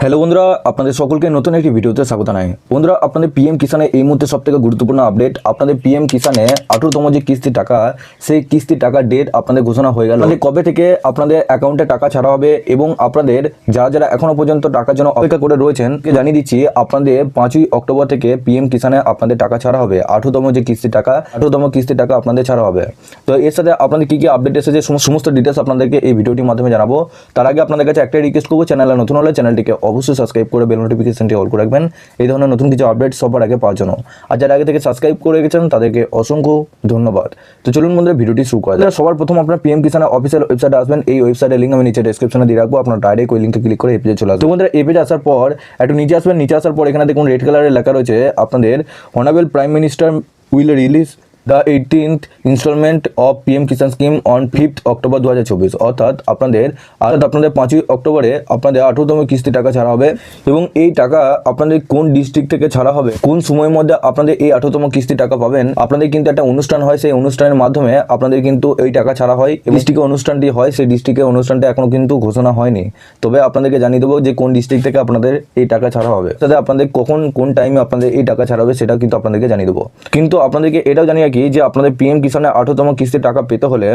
Hello বন্ধুরা, আপনাদের সকলকে নতুন একটি ভিডিওতে স্বাগত জানাই। বন্ধুরা, আপনাদের পিএম কিষানে এই মুহূর্তে সবথেকে গুরুত্বপূর্ণ আপডেট। আপনাদের পিএম কিষানে 18তম যে কিস্তি টাকা, সেই কিস্তি টাকার ডেট আপনাদের ঘোষণা হয়ে গেল। কবে থেকে আপনাদের অ্যাকাউন্টে টাকা ছাড়া হবে এবং আপনাদের যারা যারা এখনো পর্যন্ত টাকার জন্য অপেক্ষা করে রয়েছেন জানিয়ে দিচ্ছি, আপনাদের 5ই অক্টোবর থেকে পিএম কিষানে আপনাদের টাকা ছাড়া হবে। 18তম যে কিস্তি টাকা, 18তম কিস্তি টাকা আপনাদের ছাড়া হবে। তো এর সাথে আপনাদের কি কি আপডেট এসেছে সমস্ত ডিটেলস আপনাদেরকে এই ভিডিওটির মাধ্যমে জানাবো। তার আগে আপনাদের কাছে একটাই রিকোয়েস্ট করবো, চ্যানেলে নতুন হলে চ্যানেলটিকে অবশ্যই সাবস্ক্রাইব করে বেল নোটিফিকেশনটি অল করে রাখবেন এই ধরনের নতুন কিছু আপডেট সবার আগে পাওয়ার জন্য। আর যারা আগে থেকে সাবস্ক্রাইব করে রেখেছেন তাদেরকে অসংখ্য ধন্যবাদ। তো চলুন বন্ধুরা, ভিডিওটি শুরু করা যাক। সবার প্রথম আপনার পিএম কিষানের অফিসিয়াল ওয়েবসাইটে আসবেন। এই ওয়েবসাইটের লিঙ্ক আমি নিচে ডেসক্রিপশনে দিয়ে রাখবো, আপনার ডাইরেক্ট ওই লিঙ্কে ক্লিক করে এই পেজে চলে আসবেন। তো বন্ধুরা, এই পেজে আসার পর একটু নিচে আসবেন। নিচে আসার পর এখানে দেখুন রেড কালারের লেখা রয়েছে আপনাদের honourable prime minister will release the 18th instalment of PM Kisan scheme on 5th October 2024। অর্থাৎ আপনাদের 5ই অক্টোবরে আপনাদের 18তম কিস্তি টাকা ছাড়া হবে। এবং এই টাকা আপনাদের কোন ডিস্ট্রিক্ট থেকে ছাড়া হবে, কোন সময়ের মধ্যে আপনাদের এই 18তম কিস্তি টাকা পাবেন, আপনাদের কিন্তু একটা অনুষ্ঠান হয়। সেই অনুষ্ঠানের মাধ্যমে আপনাদের কিন্তু এই টাকা ছাড়া হয়। ডিস্ট্রিক্টে অনুষ্ঠানটি হয়, সেই ডিস্ট্রিক্টের অনুষ্ঠানটা এখনো কিন্তু ঘোষণা হয়নি। তবে আপনাদেরকে জানিয়ে দেবো যে কোন ডিস্ট্রিক্ট থেকে আপনাদের এই টাকা ছাড়া হবে, তাতে আপনাদের কখন কোন টাইমে আপনাদের এই টাকা ছাড়া হবে সেটা কিন্তু আপনাদেরকে জানিয়ে দেবো। কিন্তু আপনাদেরকে এটাও জানিয়ে রাখি যে আপনাদের পিএম কিষানের 18তম কিস্তির টাকা পেতে হলে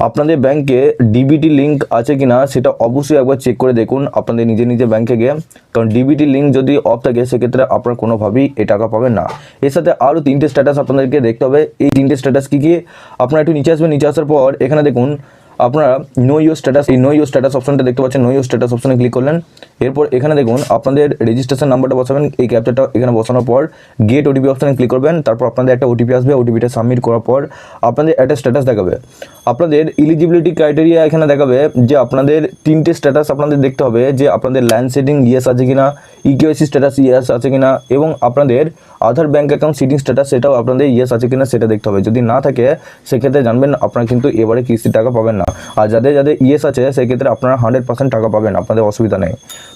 আপনাদের ব্যাংকে ডিবিটি লিঙ্ক আছে কিনা সেটা অবশ্যই একবার চেক করে দেখুন আপনাদের নিজে ব্যাংকে গিয়ে। কারণ ডিবিটি লিঙ্ক যদি অফ থাকে সেক্ষেত্রে আপনারা কোনোভাবেই এই টাকা পাবেন না। এর সাথে আরও 3টে স্ট্যাটাস আপনাদেরকে দেখতে হবে। এই 3টে স্ট্যাটাস কী কী, আপনারা একটু নিচে আসবেন। নিচে আসার পর এখানে দেখুন আপনারা নো ইউর স্ট্যাটাস, এই নো ইউর স্ট্যাটাস অপশনটা দেখতে পাচ্ছেন। নো ইউর স্ট্যাটাস অপশনে ক্লিক করলেন। এরপর এখানে দেখুন আপনাদের রেজিস্ট্রেশন নাম্বারটা বসাবেন। এই ক্যাপচারটা এখানে বসানোর পর গেট ওটিপি অপশনে ক্লিক করবেন। তারপর আপনাদের একটা ওটিপি আসবে। ওটিপিটা সাবমিট করার পর আপনাদের একটা স্ট্যাটাস দেখাবে। আপনাদের ইলিজিবিলিটি ক্রাইটেরিয়া এখানে দেখাবে যে আপনাদের 3টে স্ট্যাটাস আপনাদের দেখতে হবে যে আপনাদের ল্যান্ড সেটিং ইয়েস আছে কিনা, ইকেওয়াইসি স্ট্যাটাস ইয়েস আছে কিনা, এবং আপনাদের আধার ব্যাঙ্ক অ্যাকাউন্ট সিটিং স্ট্যাটাস সেটাও আপনাদের ইয়েস আছে কিনা সেটা দেখতে হবে। যদি না থাকে সেক্ষেত্রে জানবেন আপনারা কিন্তু এবারে কিস্তির টাকা পাবেন না। আর যাদের যাদের ইয়েস আছে সেক্ষেত্রে আপনারা 100% টাকা পাবেন, আপনাদের অসুবিধা নেই।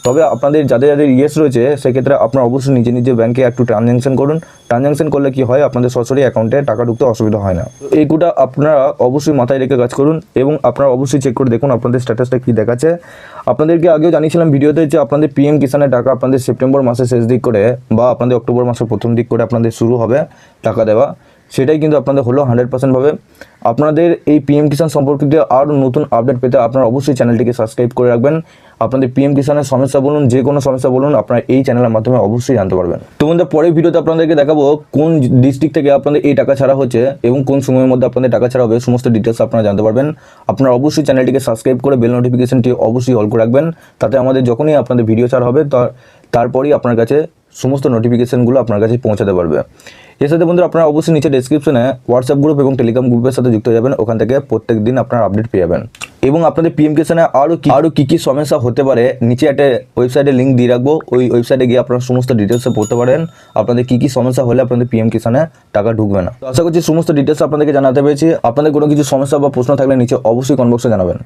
তবে আপনাদের যাদের যাদের ইয়েস রয়েছে সেক্ষেত্রে আপনারা অবশ্যই নিজে ব্যাংকে একটু ট্রানজ্যাকশন করুন। ট্রানজ্যাকশন করলে কি হয়, আপনাদের সরাসরি অ্যাকাউন্টে টাকা ঢুকতে অসুবিধা হয় না। এইগুলো আপনারা অবশ্যই মাথায় রেখে কাজ করুন এবং আপনারা অবশ্যই চেক করে দেখুন আপনাদের স্ট্যাটাসটা কী দেখাচ্ছে। আপনাদেরকে আগেও জানিয়েছিলাম ভিডিওতে যে আপনাদের পিএম কিষানের টাকা আপনাদের সেপ্টেম্বর মাসের শেষ দিক করে বা আপনাদের অক্টোবর মাসের প্রথম দিক করে আপনাদের শুরু হবে টাকা দেওয়া। সেটাই কিন্তু আপনাদের হলো 100% ভাবে। আপনাদের এই পিএম কিষান সম্পর্কিত আরও নতুন আপডেট পেতে আপনারা অবশ্যই চ্যানেলটিকে সাবস্ক্রাইব করে রাখবেন। আপনাদের পিএম কিষানের সমস্যা বলুন, যে কোনো সমস্যা বলুন, আপনারা এই চ্যানেলের মাধ্যমে অবশ্যই জানতে পারবেন। তো বন্ধুরা, পরের ভিডিওতে আপনাদেরকে দেখাবো কোন ডিস্ট্রিক্ট থেকে আপনাদের এই টাকা ছাড়া হচ্ছে এবং কোন সময়ের মধ্যে আপনাদের টাকা ছাড়া হবে, সমস্ত ডিটেলস আপনারা জানতে পারবেন। আপনারা অবশ্যই চ্যানেলটিকে সাবস্ক্রাইব করে বেল নোটিফিকেশনটি অবশ্যই অল করে রাখবেন, তাতে আমাদের যখনই আপনাদের ভিডিও ছাড়া হবে তারপরই আপনার কাছে সমস্ত নোটিফিকেশনগুলো আপনার কাছে পৌঁছাতে পারবে। এর সাথে বন্ধুরা, আপনারা অবশ্যই নিচে ডেসক্রিপশনে হোয়াটসঅ্যাপ গ্রুপ এবং টেলিগ্রাম গ্রুপের সাথে যুক্ত হয়ে যাবেন। ওখান থেকে প্রত্যেক দিন আপনারা আপডেট পেয়ে যাবেন। এবং আপনাদের পিএম কিষানে আরও কী সমস্যা হতে পারে নিচে একটা ওয়েবসাইটের লিঙ্ক দিয়ে রাখবো। ওই ওয়েবসাইটে গিয়ে আপনারা সমস্ত ডিটেলসে পড়তে পারেন আপনাদের কী সমস্যা হলে আপনাদের পিএম কিষানে টাকা ঢুকবে না। তো আশা করছি সমস্ত ডিটেলস আপনাদেরকে জানাতে পেরেছি। আপনাদের কোনো কিছু সমস্যা বা প্রশ্ন থাকলে নিচে অবশ্যই কমেন্ট বক্সে জানাবেন।